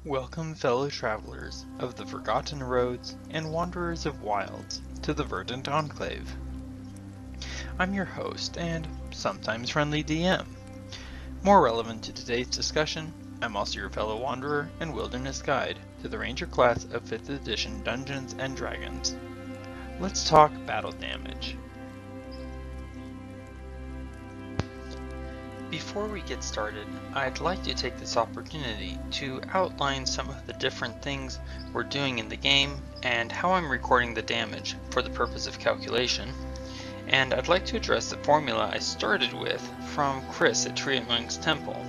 Welcome, fellow travelers of the Forgotten Roads and Wanderers of Wilds, to the Verdant Enclave. I'm your host and sometimes friendly DM. More relevant to today's discussion, I'm also your fellow wanderer and wilderness guide to the Ranger class of 5th edition Dungeons & Dragons. Let's talk battle damage. Before we get started, I'd like to take this opportunity to outline some of the different things we're doing in the game and how I'm recording the damage for the purpose of calculation. And I'd like to address the formula I started with from Chris at Treantmonk's Temple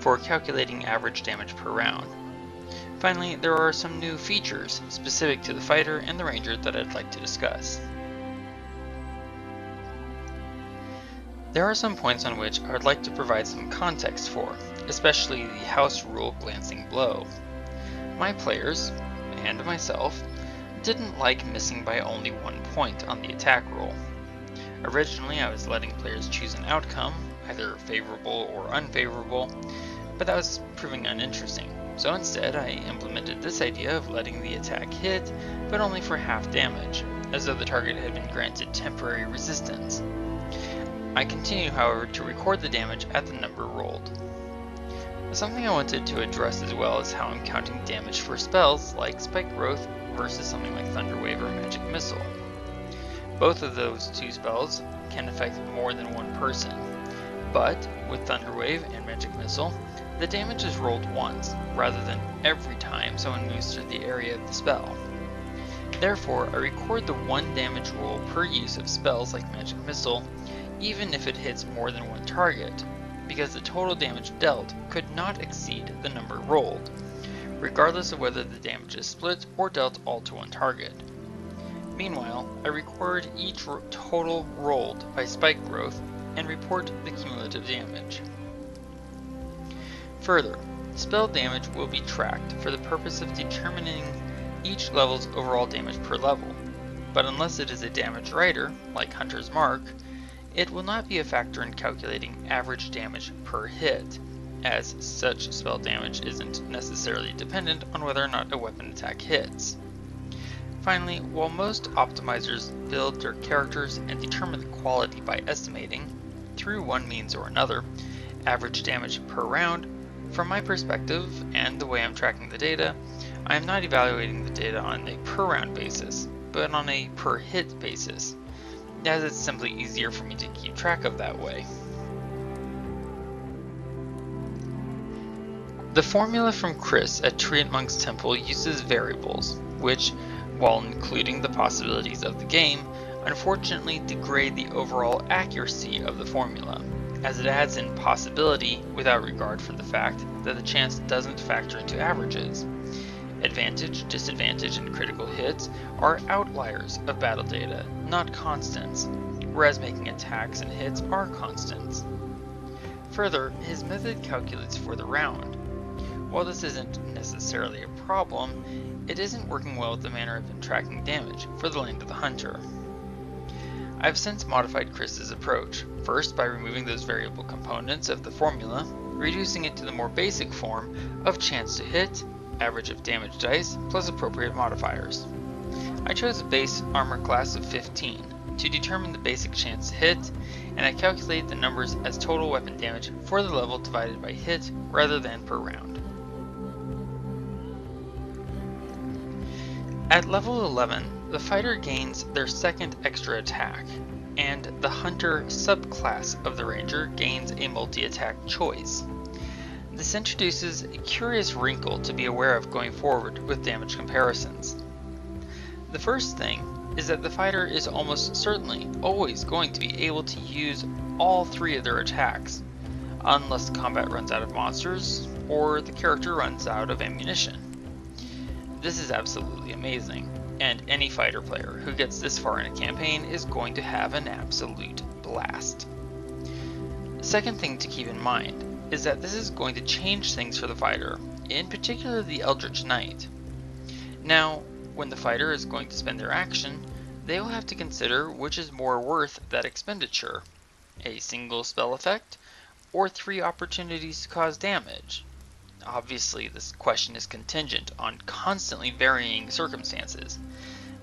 for calculating average damage per round. Finally, there are some new features specific to the fighter and the ranger that I'd like to discuss. There are some points on which I would like to provide some context for, especially the house rule glancing blow. My players, and myself, didn't like missing by only 1 point on the attack roll. Originally I was letting players choose an outcome, either favorable or unfavorable, but that was proving uninteresting. So instead I implemented this idea of letting the attack hit, but only for half damage, as though the target had been granted temporary resistance. I continue, however, to record the damage at the number rolled. Something I wanted to address as well is how I'm counting damage for spells like Spike Growth versus something like Thunderwave or Magic Missile. Both of those two spells can affect more than one person, but with Thunderwave and Magic Missile, the damage is rolled once, rather than every time someone moves through the area of the spell. Therefore, I record the 1 damage roll per use of spells like Magic Missile, even if it hits more than one target, because the total damage dealt could not exceed the number rolled, regardless of whether the damage is split or dealt all to one target. Meanwhile, I record each total rolled by Spike Growth and report the cumulative damage. Further, spell damage will be tracked for the purpose of determining each level's overall damage per level, but unless it is a damage writer, like Hunter's Mark, it will not be a factor in calculating average damage per hit, as such spell damage isn't necessarily dependent on whether or not a weapon attack hits. Finally, while most optimizers build their characters and determine the quality by estimating, through one means or another, average damage per round, from my perspective and the way I'm tracking the data, I am not evaluating the data on a per round basis, but on a per hit basis, as it's simply easier for me to keep track of that way. The formula from Chris at Treantmonk's Temple uses variables, which, while including the possibilities of the game, unfortunately degrade the overall accuracy of the formula, as it adds in possibility without regard for the fact that the chance doesn't factor into averages. Advantage, disadvantage, and critical hits are outliers of battle data, not constants, whereas making attacks and hits are constants. Further, his method calculates for the round. While this isn't necessarily a problem, it isn't working well with the manner I've been tracking damage for the Land of the Hunter. I've since modified Chris's approach, first by removing those variable components of the formula, reducing it to the more basic form of chance to hit, average of damage dice, plus appropriate modifiers. I chose a base armor class of 15 to determine the basic chance to hit, and I calculate the numbers as total weapon damage for the level divided by hit rather than per round. At level 11, the fighter gains their second extra attack, and the hunter subclass of the ranger gains a multi-attack choice. This introduces a curious wrinkle to be aware of going forward with damage comparisons. The first thing is that the fighter is almost certainly always going to be able to use all 3 of their attacks, unless the combat runs out of monsters or the character runs out of ammunition. This is absolutely amazing, and any fighter player who gets this far in a campaign is going to have an absolute blast. The second thing to keep in mind is that this is going to change things for the fighter, in particular the Eldritch Knight. Now, when the fighter is going to spend their action, they will have to consider which is more worth that expenditure, a single spell effect, or 3 opportunities to cause damage. Obviously, this question is contingent on constantly varying circumstances,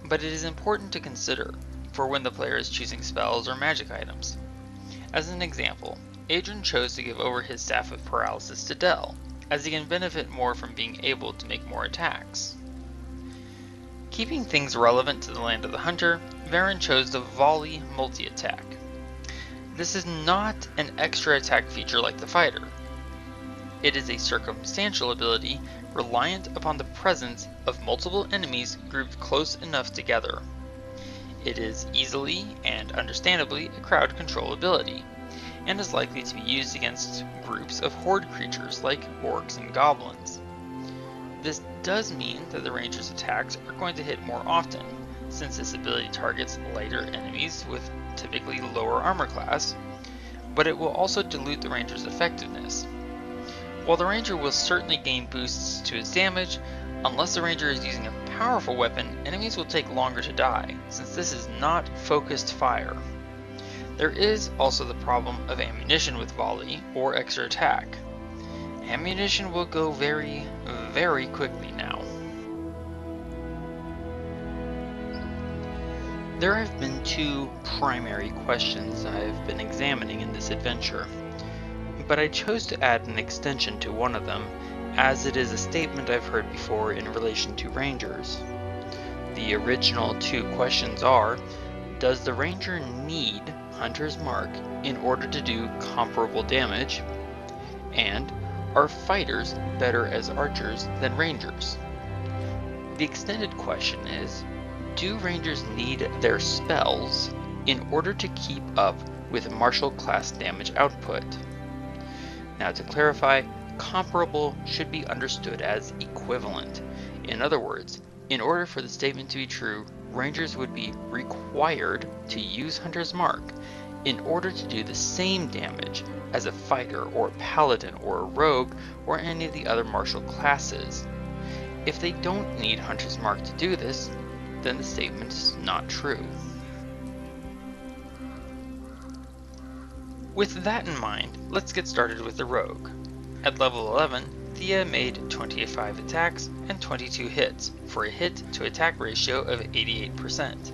but it is important to consider for when the player is choosing spells or magic items. As an example, Adrian chose to give over his Staff of Paralysis to Del, as he can benefit more from being able to make more attacks. Keeping things relevant to the Land of the Hunter, Varen chose the Volley multi-attack. This is not an extra attack feature like the Fighter. It is a circumstantial ability reliant upon the presence of multiple enemies grouped close enough together. It is easily and understandably a crowd control ability, and is likely to be used against groups of horde creatures like orcs and goblins. This does mean that the ranger's attacks are going to hit more often, since this ability targets lighter enemies with typically lower armor class, but it will also dilute the ranger's effectiveness. While the ranger will certainly gain boosts to its damage, unless the ranger is using a powerful weapon, enemies will take longer to die, since this is not focused fire. There is also the problem of ammunition with volley or extra attack. Ammunition will go very, very quickly now. There have been two primary questions I've been examining in this adventure, but I chose to add an extension to one of them, as it is a statement I've heard before in relation to rangers. The original two questions are, does the ranger need Hunter's Mark in order to do comparable damage? And are fighters better as archers than rangers? The extended question is, do rangers need their spells in order to keep up with martial class damage output? Now, to clarify, comparable should be understood as equivalent. In other words, in order for the statement to be true, rangers would be required to use Hunter's Mark in order to do the same damage as a fighter or a paladin or a rogue or any of the other martial classes. If they don't need Hunter's Mark to do this, then the statement is not true. With that in mind, let's get started with the rogue. At level 11, Thea made 25 attacks and 22 hits, for a hit to attack ratio of 88%.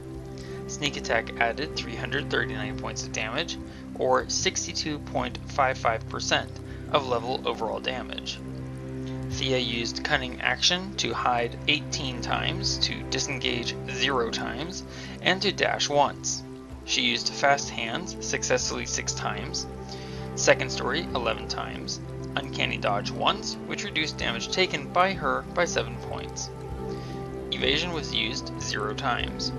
Sneak attack added 339 points of damage, or 62.55% of level overall damage. Thea used Cunning Action to hide 18 times, to disengage 0 times, and to dash once. She used Fast Hands successfully 6 times, Second Story 11 times, Uncanny Dodge once, which reduced damage taken by her by 7 points. Evasion was used 0 times.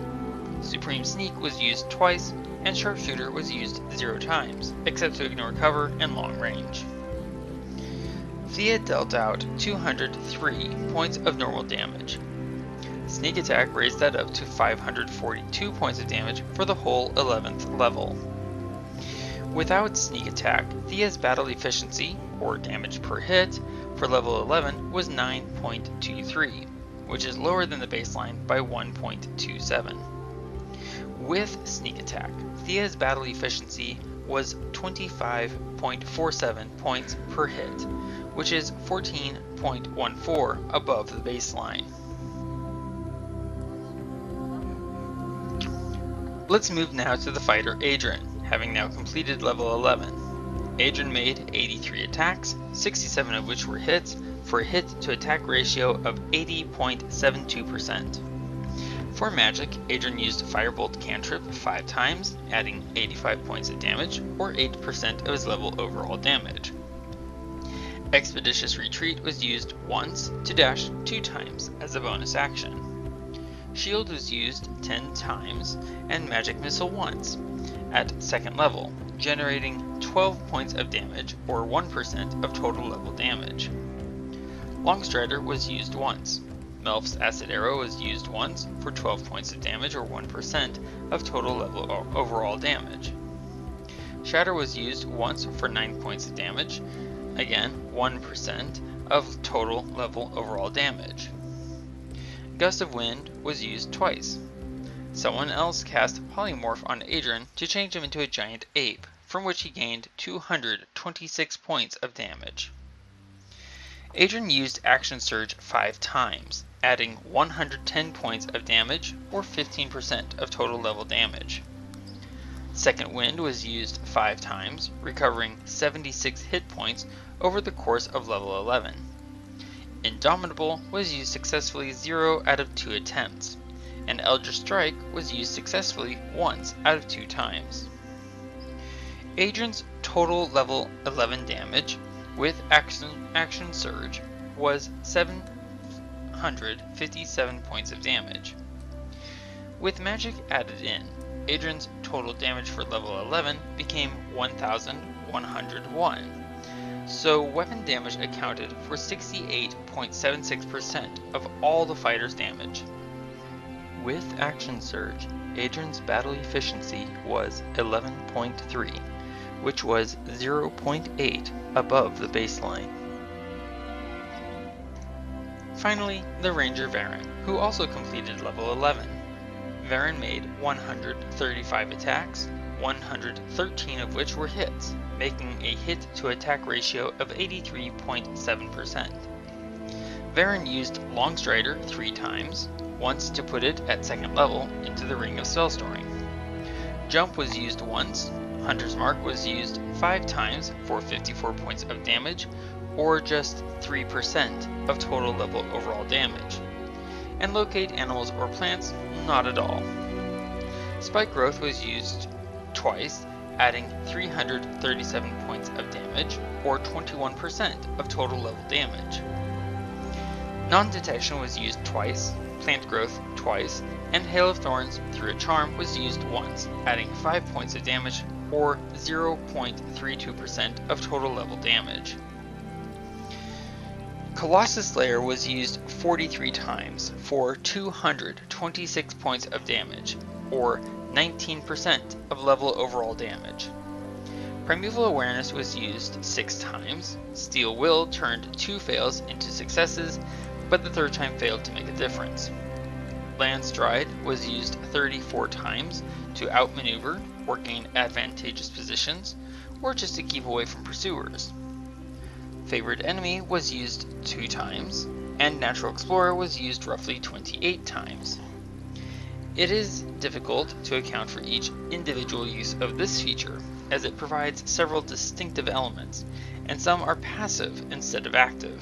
Supreme Sneak was used twice, and Sharpshooter was used 0 times, except to ignore cover and long range. Thea dealt out 203 points of normal damage. Sneak Attack raised that up to 542 points of damage for the whole 11th level. Without Sneak Attack, Thea's battle efficiency, or damage per hit, for level 11 was 9.23, which is lower than the baseline by 1.27. With Sneak Attack, Thea's battle efficiency was 25.47 points per hit, which is 14.14 above the baseline. Let's move now to the fighter Adrian, having now completed level 11. Adrian made 83 attacks, 67 of which were hits, for a hit to attack ratio of 80.72%. For magic, Adrian used Firebolt Cantrip 5 times, adding 85 points of damage, or 8% of his level overall damage. Expeditious Retreat was used once to dash 2 times as a bonus action. Shield was used 10 times, and Magic Missile once, at 2nd level, generating 12 points of damage, or 1% of total level damage. Longstrider was used once. Melf's Acid Arrow was used once for 12 points of damage, or 1% of total level overall damage. Shatter was used once for 9 points of damage, again 1% of total level overall damage. Gust of Wind was used twice. Someone else cast Polymorph on Adrian to change him into a giant ape, from which he gained 226 points of damage. Adrian used Action Surge 5 times, adding 110 points of damage, or 15% of total level damage. Second Wind was used 5 times, recovering 76 hit points over the course of level 11. Indomitable was used successfully 0 out of 2 attempts, and Eldritch Strike was used successfully once out of 2 times. Adrian's total level 11 damage with Action Surge was 757 points of damage. With magic added in, Adrian's total damage for level 11 became 1,101, so weapon damage accounted for 68.76% of all the fighter's damage. With Action Surge, Adrian's battle efficiency was 11.3, which was 0.8 above the baseline. Finally, the Ranger Varen, who also completed level 11. Varen made 135 attacks, 113 of which were hits, making a hit-to-attack ratio of 83.7%. Varen used Longstrider 3 times, once to put it at 2nd level into the Ring of Spellstoring. Jump was used once, Hunter's Mark was used 5 times for 54 points of damage, or just 3% of total level overall damage. And Locate Animals or Plants, not at all. Spike Growth was used twice, adding 337 points of damage, or 21% of total level damage. Non-Detection was used twice, Plant Growth twice, and Hail of Thorns through a charm was used once, adding 5 points of damage, or 0.32% of total level damage. Colossus Slayer was used 43 times for 226 points of damage, or 19% of level overall damage. Primeval Awareness was used 6 times, Steel Will turned 2 fails into successes, but the 3rd time failed to make a difference. Land Stride was used 34 times to outmaneuver or gain advantageous positions, or just to keep away from pursuers. Favored Enemy was used 2 times, and Natural Explorer was used roughly 28 times. It is difficult to account for each individual use of this feature, as it provides several distinctive elements, and some are passive instead of active.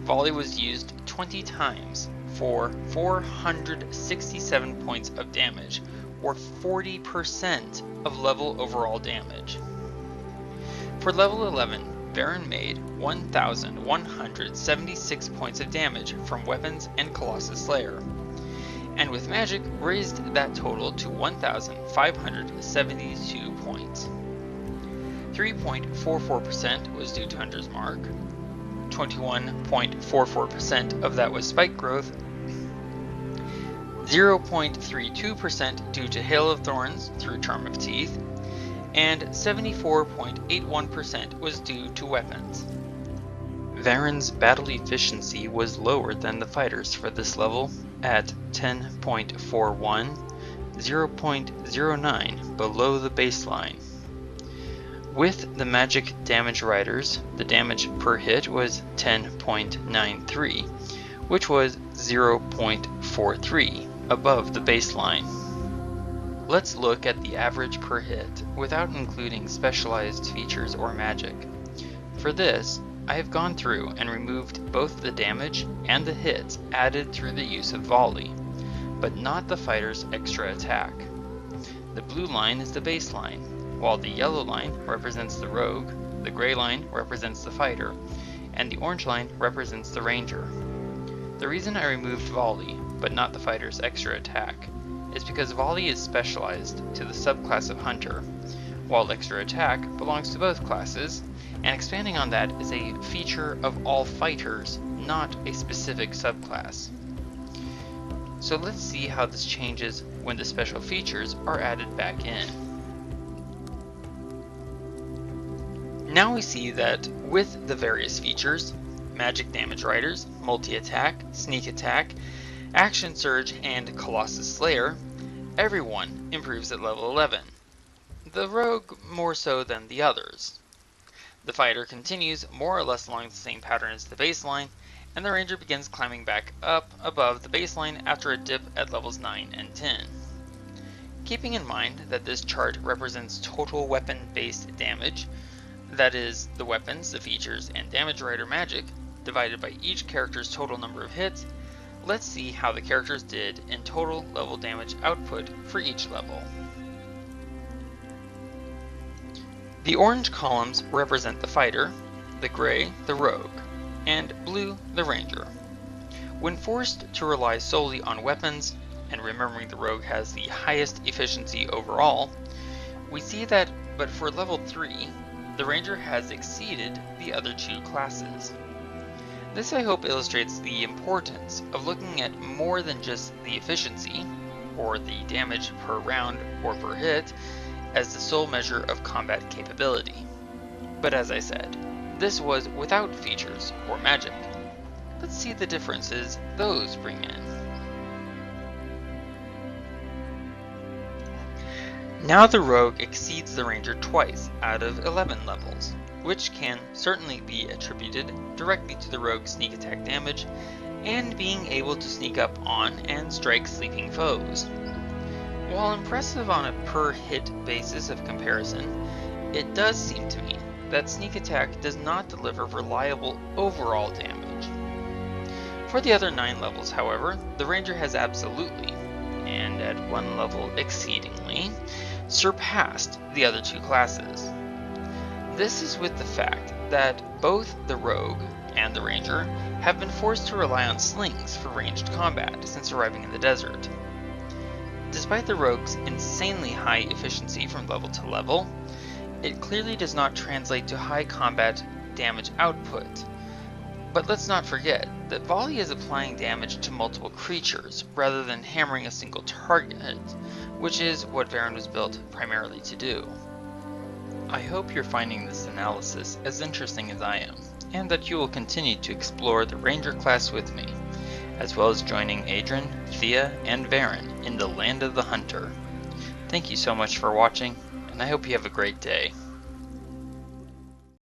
Volley was used 20 times for 467 points of damage, or 40% of level overall damage. For level 11, Varen made 1,176 points of damage from weapons and Colossus Slayer, and with magic raised that total to 1,572 points. 3.44% was due to Hunter's Mark, 21.44% of that was Spike Growth, 0.32% due to Hail of Thorns through Charm of Teeth, and 74.81% was due to weapons. Varen's battle efficiency was lower than the fighters for this level at 10.41, 0.09 below the baseline. With the magic damage riders, the damage per hit was 10.93, which was 0.43 above the baseline. Let's look at the average per hit without including specialized features or magic. For this, I have gone through and removed both the damage and the hits added through the use of Volley, but not the fighter's extra attack. The blue line is the baseline, while the yellow line represents the rogue, the gray line represents the fighter, and the orange line represents the ranger. The reason I removed Volley, but not the fighter's extra attack, is because Volley is specialized to the subclass of Hunter, while extra attack belongs to both classes, and expanding on that is a feature of all fighters, not a specific subclass. So let's see how this changes when the special features are added back in. Now we see that with the various features, Magic Damage Riders, Multi-Attack, Sneak Attack, Action Surge, and Colossus Slayer, everyone improves at level 11. The Rogue more so than the others. The fighter continues more or less along the same pattern as the baseline, and the ranger begins climbing back up above the baseline after a dip at levels 9 and 10. Keeping in mind that this chart represents total weapon-based damage, that is, the weapons, the features, and damage rider magic, divided by each character's total number of hits, let's see how the characters did in total level damage output for each level. The orange columns represent the fighter, the gray the rogue, and blue the ranger. When forced to rely solely on weapons, and remembering the rogue has the highest efficiency overall, we see that, but for level 3, the ranger has exceeded the other two classes. This I hope illustrates the importance of looking at more than just the efficiency, or the damage per round or per hit, as the sole measure of combat capability. But as I said, this was without features or magic. Let's see the differences those bring in. Now the rogue exceeds the ranger twice out of 11 levels, which can certainly be attributed directly to the rogue's sneak attack damage and being able to sneak up on and strike sleeping foes. While impressive on a per hit basis of comparison, it does seem to me that sneak attack does not deliver reliable overall damage. For the other 9 levels, however, the ranger has absolutely, and at one level exceedingly, surpassed the other two classes. This is with the fact that both the rogue and the ranger have been forced to rely on slings for ranged combat since arriving in the desert. Despite the rogue's insanely high efficiency from level to level, it clearly does not translate to high combat damage output. But let's not forget that volley is applying damage to multiple creatures rather than hammering a single target, which is what Varen was built primarily to do. I hope you're finding this analysis as interesting as I am, and that you will continue to explore the Ranger class with me, as well as joining Adrian, Thea, and Varen in the Land of the Hunter. Thank you so much for watching, and I hope you have a great day.